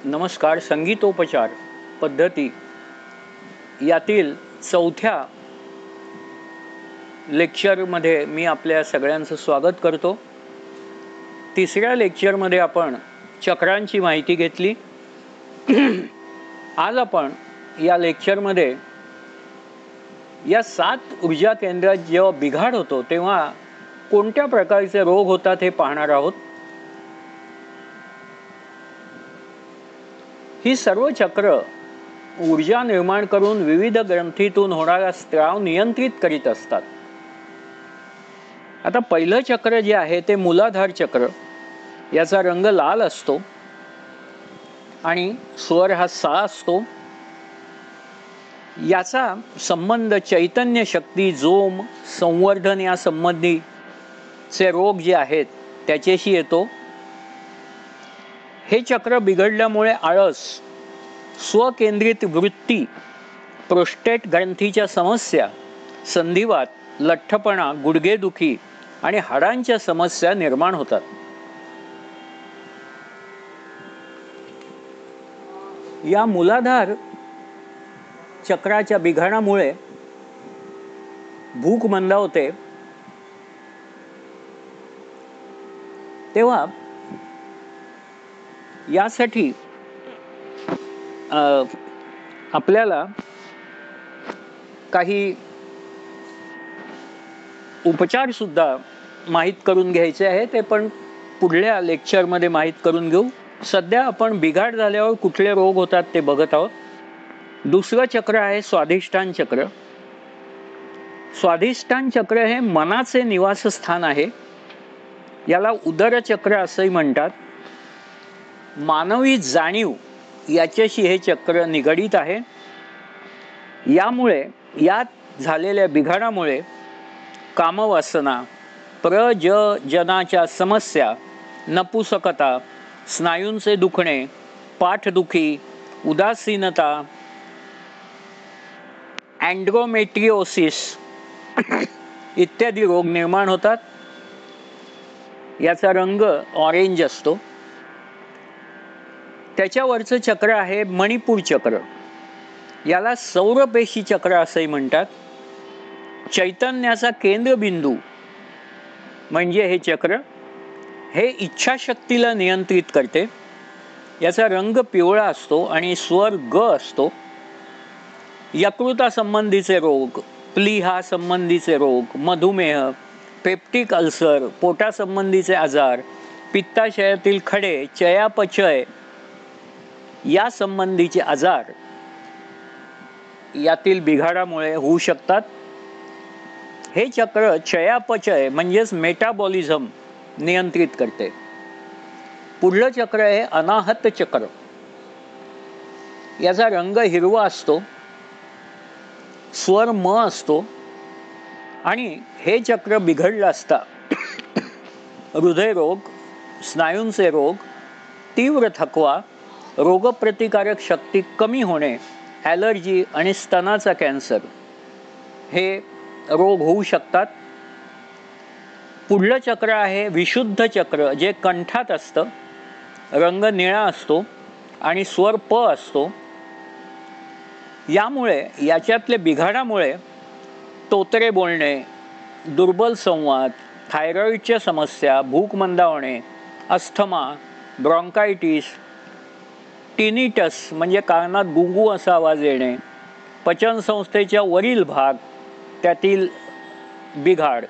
नमस्कार. संगीतोपचार पद्धती यातील चौथ्या लेक्चरमध्ये मी आपल्या सगळ्यांचं स्वागत करतो. तिसऱ्या लेक्चरमध्ये आपण चक्रांची माहिती घेतली. आज आपण या लेक्चरमध्ये या 7 ऊर्जा केंद्रात जेव्हा बिघाड होतो तेव्हा कोणत्या प्रकारचे रोग होतात हे पाहणार आहोत. ही सर्व चक्र ऊर्जा निर्माण करून विविध ग्रंथीतून होणारा स्त्राव नियंत्रित करीत असतात. आता पहिलं चक्र जे आहे ते मूलाधार चक्र. याचा रंग लाल असतो आणि स्वर हा सा असतो. याचा संबंध चैतन्य शक्ती, जोम, संवर्धन या संबंधीचे रोग जे आहेत त्याच्याशी येतो. हे चक्र बिघडल्यामुळे आळस, स्वकेंद्रित वृत्ती, प्रोस्टेट ग्रंथीच्या समस्या, संधिवात, लठ्ठपणा, गुडघेदुखी आणि हाडांच्या समस्या निर्माण होतात. या मूलाधार चक्राच्या बिघाडामुळे भूक मंदावते. तेव्हा यासाठी आपल्याला काही उपचार सुद्धा माहीत करून घ्यायचे आहे. ते पण पुढल्या लेक्चरमध्ये माहीत करून घेऊ. सध्या आपण बिघाड झाल्यावर कुठले रोग होतात ते बघत आहोत. दुसरं चक्र आहे स्वाधिष्ठान चक्र. स्वाधिष्ठान चक्र हे मनाचे निवासस्थान आहे. याला उदर चक्र असंही म्हणतात. मानवी जाणीव याच्याशी हे चक्र निगडीत आहे. यामुळे यात झालेल्या बिघाडामुळे कामवासना, प्रजननाच्या समस्या, नपुसकता, स्नायूंचे दुखणे, पाठदुखी, उदासीनता, एंड्रोमेट्रियोसिस इत्यादी रोग निर्माण होतात. याचा रंग ऑरेंज असतो. त्याच्यावरचं चक्र आहे मणिपूर चक्र. याला सौरपेशी चक्र असंही म्हणतात. चैतन्याचा केंद्रबिंदू म्हणजे हे चक्र हे इच्छाशक्तीला नियंत्रित करते. याचा रंग पिवळा असतो आणि स्वर ग असतो. यकृतासंबंधीचे रोग, प्लीहा संबंधीचे रोग, मधुमेह, पेप्टिक अल्सर, पोटासंबंधीचे आजार, पित्ताशयातील खडे, चयापचय या संबंधीचे आजार यातील बिघाडामुळे होऊ शकतात. हे चक्र चयापचय म्हणजेच मेटाबॉलिझम नियंत्रित करते. पुढलं चक्र आहे अनाहत चक्र. याचा रंग हिरवा असतो. स्वर म असतो आणि हे चक्र बिघडलं असता हृदयरोग, स्नायूंचे रोग, तीव्र थकवा, रोगप्रतिकारक शक्ती कमी होणे, ॲलर्जी आणि स्तनाचा कॅन्सर हे रोग होऊ शकतात. पुढलं चक्र आहे विशुद्ध चक्र, जे कंठात असतं. रंग निळा असतो आणि स्वर प असतो. यामुळे याच्यातले बिघाडामुळे तोतरे बोलणे, दुर्बल संवाद, थायरॉईडच्या समस्या, भूक मंदावणे, अस्थमा, ब्रॉन्कायटिस, टिनिटस म्हणजे कानात गुंगू असा आवाज येणे, पचनसंस्थेच्या वरील भाग त्यातील बिघाड,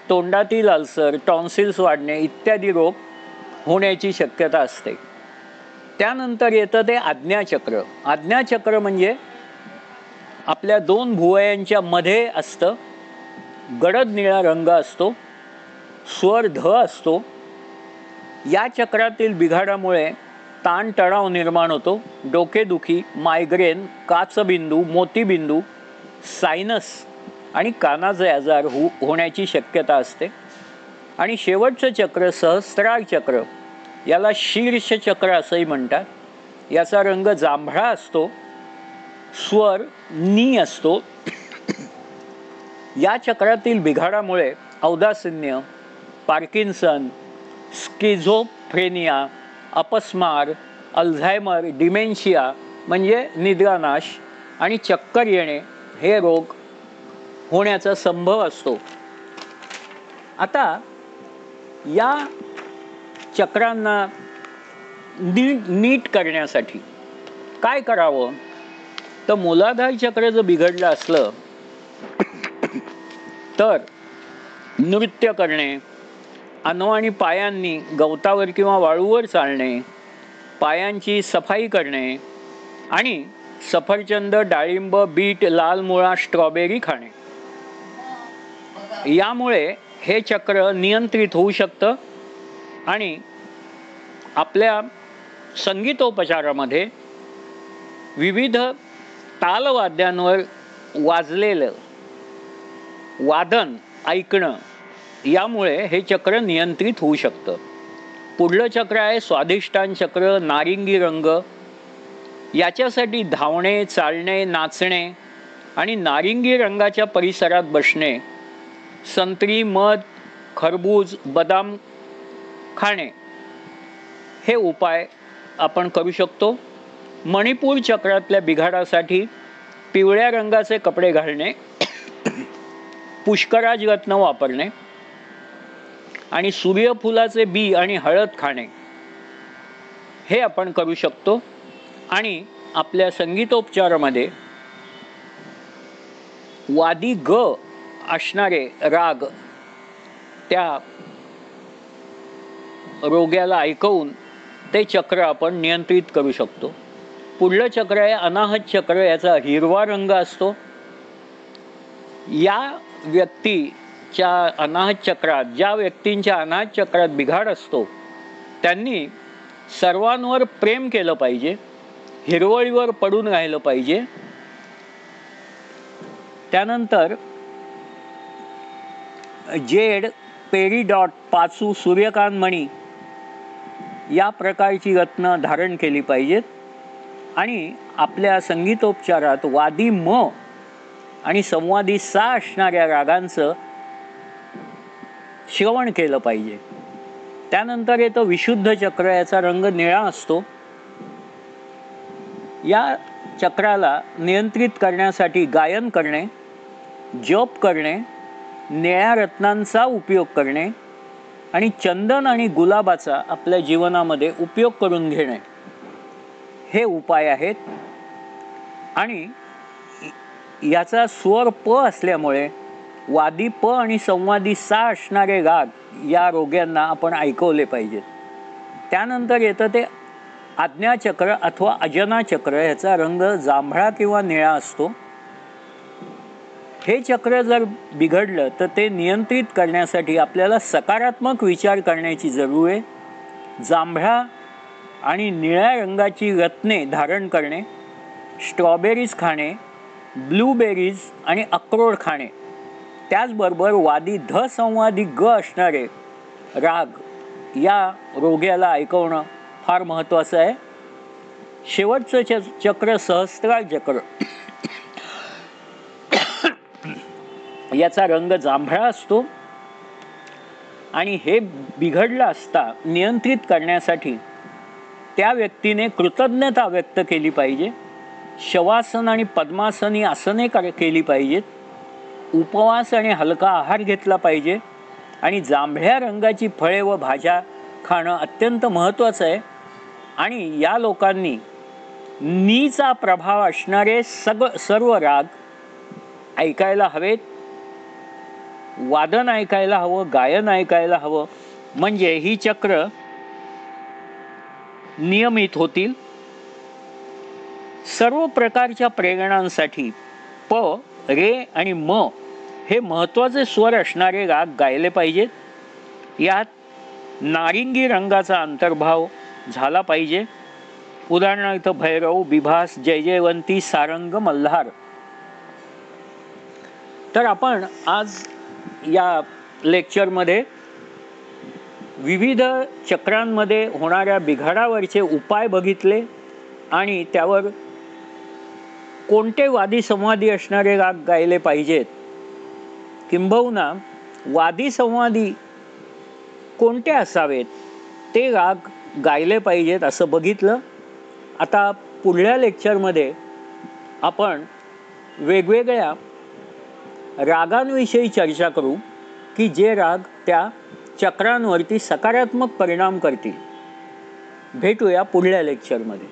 तोंडातील अल्सर, टॉन्सिल्स वाढणे इत्यादी रोग होण्याची शक्यता असते. त्यानंतर येतं ते आज्ञाचक्र. आज्ञाचक्र म्हणजे आपल्या 2 भुवयांच्या मध्ये असतं. गडद निळा रंग असतो. स्वर ध असतो. या चक्रातील बिघाडामुळे ताणतणाव निर्माण होतो. डोकेदुखी, मायग्रेन, काचबिंदू, मोतीबिंदू, सायनस आणि कानाचे आजार होण्याची शक्यता असते. आणि शेवटचं चक्र सहस्त्रार चक्र. याला शीर्ष चक्र असंही म्हणतात. याचा रंग जांभळा असतो. स्वर नी असतो. या चक्रातील बिघाडामुळे औदासिन्य, पार्किन्सन, स्किझोफ्रेनिया, अपस्मार, अल्झायमर, डिमेन्शिया म्हणजे निद्रानाश आणि चक्कर येणे हे रोग होण्याचा संभव असतो. आता या चक्रांना नीट करण्यासाठी काय करावं? तर मूलाधार चक्र जर बिघडलं असलं तर नृत्य करणे, अनवाणी पायांनी गवतावर किंवा वाळूवर चालणे, पायांची सफाई करणे आणि सफरचंद, डाळिंब, बीट, लाल मुळा, स्ट्रॉबेरी खाणे, यामुळे हे चक्र नियंत्रित होऊ शकतं आणि आपल्या संगीतोपचारामध्ये विविध तालवाद्यांवर वाजलेलं वादन ऐकणं, यामुळे हे चक्र नियंत्रित होऊ शकतं. पुढलं चक्र आहे स्वाधिष्ठान चक्र, नारिंगी रंग. याच्यासाठी धावणे, चालणे, नाचणे आणि नारिंगी रंगाच्या परिसरात बसणे, संत्री, मध, खरबूज, बदाम खाणे हे उपाय आपण करू शकतो. मणिपूर चक्रातल्या बिघाडासाठी पिवळ्या रंगाचे कपडे घालणे, पुष्कराज रत्न वापरणे आणि सूर्यफुलाचे बी आणि हळद खाणे हे आपण करू शकतो. आणि आपल्या संगीतोपचारामध्ये वादी ग असणारे राग त्या रोग्याला ऐकवून ते चक्र आपण नियंत्रित करू शकतो. पुढलं चक्र आहे अनाहत चक्र. याचा हिरवा रंग असतो. या व्यक्तीच्या अनाहत चक्रात, ज्या व्यक्तींच्या अनाहत चक्रात बिघाड असतो, त्यांनी सर्वांवर प्रेम केलं पाहिजे, हिरवळीवर पडून राहिलं पाहिजे. त्यानंतर जेड, पेरिडॉट, पाचू, सूर्यकांत मणी या प्रकारची रत्न धारण केली पाहिजेत. आणि आपल्या संगीतोपचारात वादी म आणि संवादी सा असणाऱ्या रागांचं श्रवण केलं पाहिजे. त्यानंतर येतं विशुद्ध चक्र. याचा रंग निळा असतो. या चक्राला नियंत्रित करण्यासाठी गायन करणे, जप करणे, निळ्या रत्नांचा उपयोग करणे आणि चंदन आणि गुलाबाचा आपल्या जीवनामध्ये उपयोग करून घेणे हे उपाय आहेत. आणि याचा स्वर प असल्यामुळे वादी प आणि संवादी सा असणारे राग या रोग्यांना आपण ऐकवले पाहिजेत. त्यानंतर येतं ते आज्ञाचक्र अथवा अजना चक्र. ह्याचा रंग जांभळा किंवा निळा असतो. हे चक्र जर बिघडलं तर ते नियंत्रित करण्यासाठी आपल्याला सकारात्मक विचार करण्याची जरूर आहे. जांभळा आणि निळ्या रंगाची रत्ने धारण करणे, स्ट्रॉबेरीज खाणे, ब्लूबेरीज आणि अक्रोड खाणे, त्याचबरोबर वादी ध संवादी ग असणारे राग या रोग्याला ऐकवणं फार महत्त्वाचं आहे. शेवटचं चक्र सहस्त्रार चक्र. याचा रंग जांभळा असतो आणि हे बिघडलं असता नियंत्रित करण्यासाठी त्या व्यक्तीने कृतज्ञता व्यक्त केली पाहिजे. शवासन आणि पद्मासन ही आसने केली पाहिजेत. उपवास आणि हलका आहार घेतला पाहिजे आणि जांभळ्या रंगाची फळे व भाज्या खाणं अत्यंत महत्त्वाचं आहे. आणि या लोकांनी नीचा प्रभाव असणारे सर्व राग ऐकायला हवेत, वादन ऐकायला हवं, गायन ऐकायला हवं, म्हणजे ही चक्र नियमित होतील. सर्व प्रकारच्या प्रेरणांसाठी प, रे आणि म हे महत्त्वाचे स्वर असणारे राग गायले पाहिजेत. यात नारिंगी रंगाचा अंतर्भाव झाला पाहिजे. उदाहरणार्थ भैरव, बिभास, जयजयवंती, सारंग, मल्हार. तर आपण आज या लेक्चरमध्ये विविध चक्रांमध्ये होणाऱ्या बिघाडावरचे उपाय बघितले आणि त्यावर कोणते वादी संवादी असणारे राग गायले पाहिजेत, किंबहुना वादी संवादी कोणते असावेत ते राग गायले पाहिजेत असं बघितलं. आता पुढल्या लेक्चरमध्ये आपण वेगवेगळ्या रागांविषयी चर्चा करू की जे राग त्या चक्रांवरती सकारात्मक परिणाम करतील. भेटूया पुढल्या लेक्चरमध्ये.